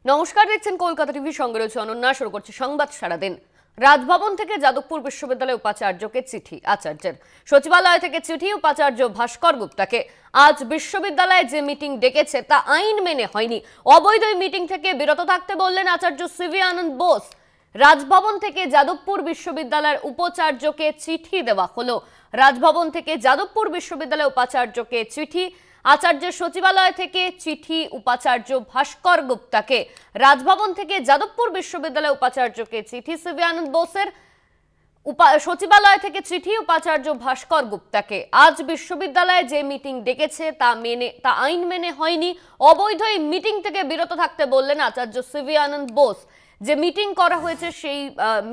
নমস্কার, দেখছেন কলকাতা টিভি, সঙ্গে রয়েছে অনন্যা। শুরু করছি সংবাদ সারাদিন। রাজভবন থেকে যাদবপুর বিশ্ববিদ্যালয় উপাচার্যকে চিঠি। আচার্যের সচিবালয় থেকে চিঠি উপাচার্য ভাস্কর গুপ্তাকে। আজ বিশ্ববিদ্যালয়ে যে মিটিং ডেকেছে তা আইন মেনে হয়নি, অবৈধ মিটিং থেকে বিরত থাকতে বললেন আচার্য সিভি আনন্দ বোস। রাজভবন থেকে যাদবপুর বিশ্ববিদ্যালয়ের উপাচার্যকে চিঠি দেওয়া হলো। রাজভবন থেকে যাদবপুর বিশ্ববিদ্যালয়ের উপাচার্যকে চিঠি, আচার্যের সচিবালয় থেকে চিঠি উপাচার্য ভাস্কর গুপ্তাকে। রাজভবন থেকে যাদবপুর বিশ্ববিদ্যালয়ের উপাচার্যকে চিঠি সিভি আনন্দ বোসের, সচিবালয় থেকে চিঠি উপাচার্য ভাস্কর গুপ্তাকে। আজ বিশ্ববিদ্যালয়ে যে মিটিং ডেকেছে তা আইন মেনে হয়নি, অবৈধ এই মিটিং থেকে বিরত থাকতে বললেন আচার্য সিভি আনন্দ বোস। যে মিটিং করা হয়েছে সেই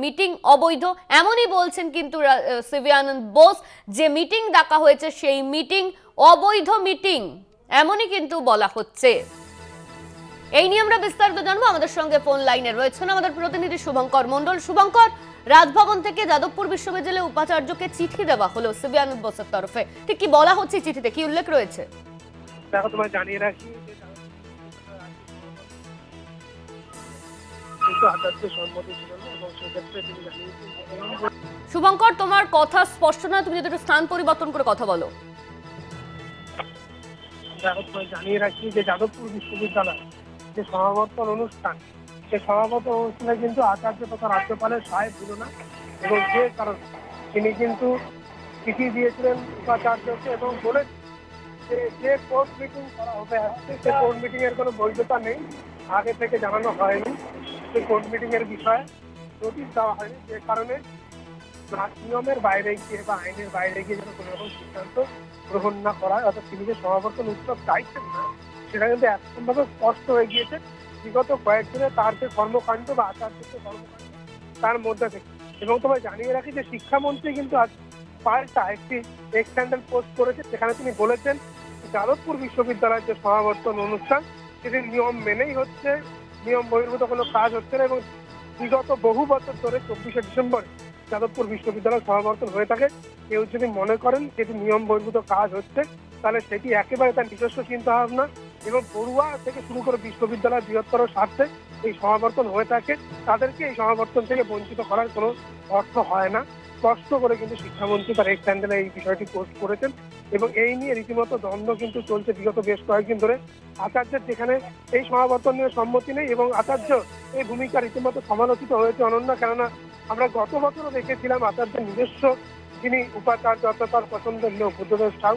মিটিং অবৈধ এমনই বলছেন কিন্তু সিভি আনন্দ বোস। যে মিটিং ডাকা হয়েছে সেই মিটিং অবৈধ মিটিং এমনই কিন্তু বলা হচ্ছে। এই নিয়ে আমরা বিস্তারিত জানবো। আমাদের সঙ্গে ফোন লাইনে রয়েছেন আমাদের প্রতিনিধি শুভঙ্কর মণ্ডল। শুভঙ্কর, রাজভবন থেকে যাদবপুর বিশ্ববিদ্যালয়ের উপাচার্যকে চিঠি দেওয়া হলো সিভি আনন্দ বোসের তরফে, ঠিক কি বলা হচ্ছে চিঠিতে, কি উল্লেখ রয়েছে? দেখো, তোমায় জানিয়ে রাখি শুভঙ্কর, তোমার কথা স্পষ্ট নয়, তুমি যদি একটু স্থান পরিবর্তন করে কথা বলো। দেখো, তোমায় জানিয়ে রাখি যে যাদবপুর বিশ্ববিদ্যালয় যে সমাবর্তন অনুষ্ঠান, সেই সমাবর্তন অনুষ্ঠানে কিন্তু আচার্য তথা রাজ্যপালের সহায় ছিল না, এবং যে কারণে তিনি কিন্তু চিঠি দিয়েছিলেন উপাচার্যকে এবং বলে যে কোর্ট মিটিং করা হবে সেই কোর্ট মিটিং এর কোনো বৈধতা নেই, আগে থেকে জানানো হয়নি, সেই কোর্ট মিটিং এর বিষয়ে নোটিশ দেওয়া হয়নি, যে কারণে নিয়মের বাইরে গিয়ে বা আইনের বাইরে গিয়ে যেন কোনো রকম সিদ্ধান্ত গ্রহণ না করা হয়, অর্থাৎ তিনি যে সমাবর্তন উৎসব চাইছেন না সেটা কিন্তু একদমভাবে স্পষ্ট হয়ে গিয়েছে বিগত কয়েকদিনে তার যে কর্মকাণ্ড বা আচার্যের যে কর্মকাণ্ড তার মধ্যে থেকে। এবং তোমায় জানিয়ে রাখি যে শিক্ষামন্ত্রী কিন্তু আজ পাল্টা একটি এক্সট্যান্ডার্ড পোস্ট করেছে, যেখানে তিনি বলেছেন যাদবপুর বিশ্ববিদ্যালয়ের যে সমাবর্তন অনুষ্ঠান সেটি নিয়ম মেনেই হচ্ছে, নিয়ম বহির্ভূত কোনো কাজ হচ্ছে না। এবং বিগত বহু বছর ধরে 24শে ডিসেম্বরে যাদবপুর বিশ্ববিদ্যালয় সমাবর্তন হয়ে থাকে। কেউ যদি মনে করেন যেটি নিয়ম বহির্ভূত কাজ হচ্ছে, তাহলে সেটি একেবারে তার নিজস্ব চিন্তা ভাবনা এবং পড়ুয়া থেকে শুরু করে বিশ্ববিদ্যালয়ের বৃহত্তর স্বার্থে এই সমাবর্তন হয়ে থাকে। তাদেরকে এই সমাবর্তন থেকে বঞ্চিত করার কোনো অর্থ হয় না, স্পষ্ট করে কিন্তু শিক্ষামন্ত্রী তার এক্স হ্যান্ডেলে এই বিষয়টি পোস্ট করেছেন। এবং এই নিয়ে রীতিমতো দ্বন্দ্ব কিন্তু চলছে বিগত বেশ কয়েকদিন ধরে। আচার্যের যেখানে এই সমাবর্তন নিয়ে সম্মতি নেই এবং আচার্য এই ভূমিকা রীতিমতো সমালোচিত হয়েছে অনন্যা, কেননা আমরা গত বছরও দেখেছিলাম আচার্যের নিজস্ব যিনি উপাচার্য অর্থাৎ তার পছন্দের লোক বুদ্ধদেব সাউ,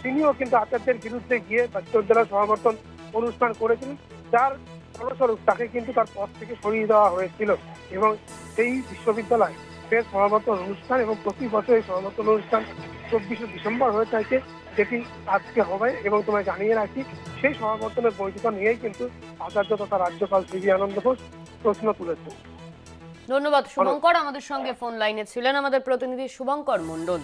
তিনিও কিন্তু আচার্যের বিরুদ্ধে গিয়ে বিশ্ববিদ্যালয় সমাবর্তন অনুষ্ঠান করেছিলেন, যার ফলস্বরূপ তাকে কিন্তু তার পদ থেকে সরিয়ে দেওয়া হয়েছিল। এবং সেই বিশ্ববিদ্যালয় ফের সমাবর্তন অনুষ্ঠান এবং প্রতি বছর এই সমাবর্তন অনুষ্ঠান 24শে ডিসেম্বর হয়ে থাকে, যেটি আজকে হবে। এবং তোমায় জানিয়ে রাখি সেই সমাবর্তনের বৈধতা নিয়েই কিন্তু আচার্য তথা রাজ্যপাল সিভি আনন্দ বোস প্রশ্ন তুলেছেন। ধন্যবাদ শুভঙ্কর, আমাদের সঙ্গে ফোন লাইনে ছিলেন আমাদের প্রতিনিধি শুভঙ্কর মণ্ডল।